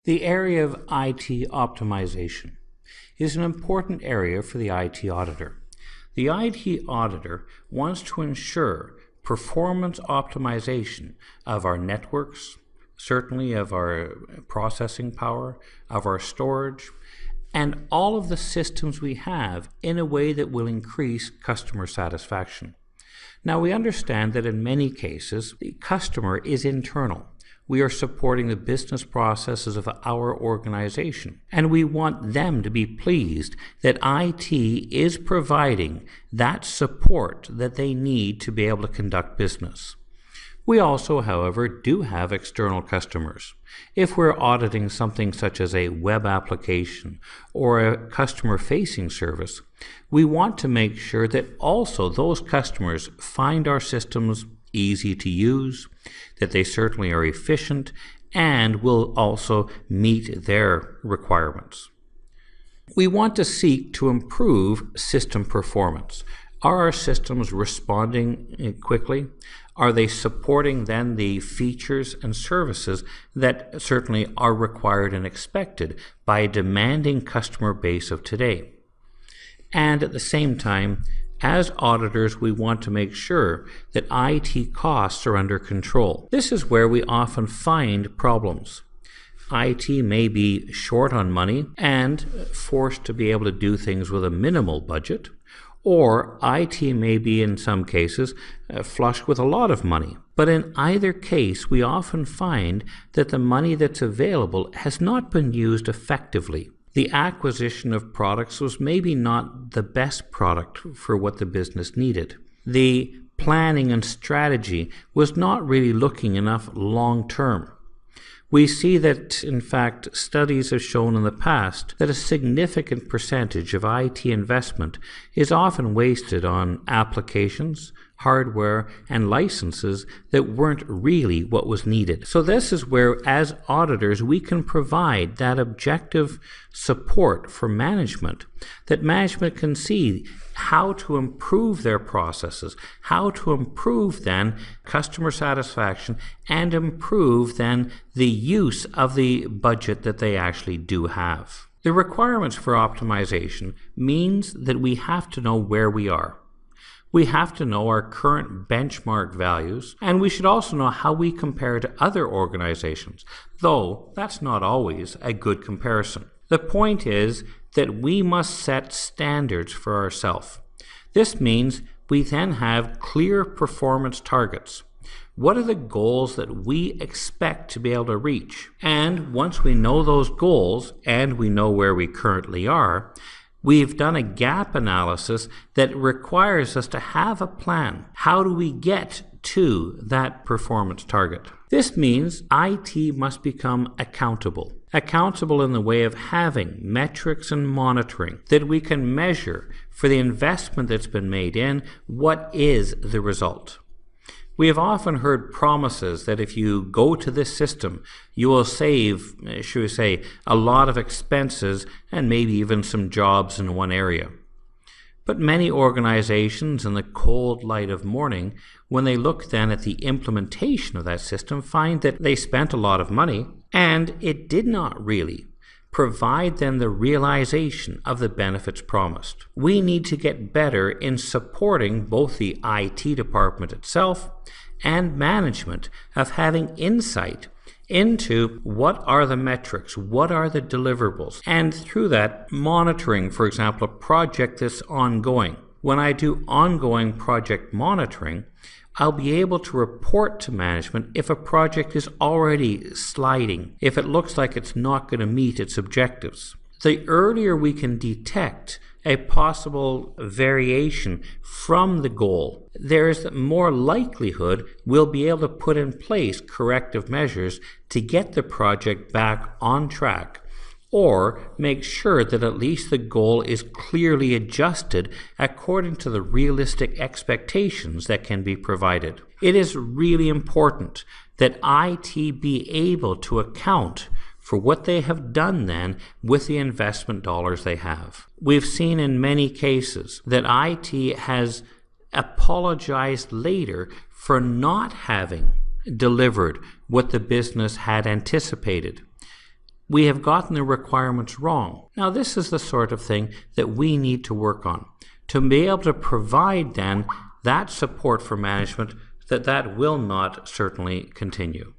The area of IT optimization is an important area for the IT auditor. The IT auditor wants to ensure performance optimization of our networks, certainly of our processing power, of our storage, and all of the systems we have in a way that will increase customer satisfaction. Now, we understand that in many cases, the customer is internal. We are supporting the business processes of our organization, and we want them to be pleased that IT is providing that support that they need to be able to conduct business. We also, however, do have external customers. If we're auditing something such as a web application or a customer-facing service, we want to make sure that also those customers find our systems easy to use, that they certainly are efficient, and will also meet their requirements. We want to seek to improve system performance. Are our systems responding quickly? Are they supporting then the features and services that certainly are required and expected by a demanding customer base of today? And at the same time, as auditors, we want to make sure that IT costs are under control. This is where we often find problems. IT may be short on money and forced to be able to do things with a minimal budget, or IT may be, in some cases, flush with a lot of money. But in either case, we often find that the money that's available has not been used effectively. The acquisition of products was maybe not the best product for what the business needed. The planning and strategy was not really looking enough long term. We see that, in fact, studies have shown in the past that a significant percentage of IT investment is often wasted on applications, hardware, and licenses that weren't really what was needed. So this is where, as auditors, we can provide that objective support for management, that management can see how to improve their processes, how to improve then customer satisfaction, and improve then the use of the budget that they actually do have. The requirements for optimization means that we have to know where we are. We have to know our current benchmark values, and we should also know how we compare to other organizations, though that's not always a good comparison. The point is that we must set standards for ourselves. This means we then have clear performance targets. What are the goals that we expect to be able to reach? And once we know those goals and we know where we currently are, we've done a gap analysis that requires us to have a plan. How do we get to that performance target? This means IT must become accountable. Accountable in the way of having metrics and monitoring that we can measure for the investment that's been made in what is the result. We have often heard promises that if you go to this system, you will save, should we say, a lot of expenses and maybe even some jobs in one area. But many organizations in the cold light of morning, when they look then at the implementation of that system, find that they spent a lot of money and it did not really provide them the realization of the benefits promised. We need to get better in supporting both the IT department itself and management of having insight into what are the metrics, what are the deliverables, and through that monitoring, for example, a project that's ongoing. When I do ongoing project monitoring, I'll be able to report to management if a project is already sliding, if it looks like it's not going to meet its objectives. The earlier we can detect a possible variation from the goal, there is more likelihood we'll be able to put in place corrective measures to get the project back on track, or make sure that at least the goal is clearly adjusted according to the realistic expectations that can be provided. It is really important that IT be able to account for what they have done then with the investment dollars they have. We've seen in many cases that IT has apologized later for not having delivered what the business had anticipated. we have gotten the requirements wrong. Now, this is the sort of thing that we need to work on to be able to provide then that support for management that will not certainly continue.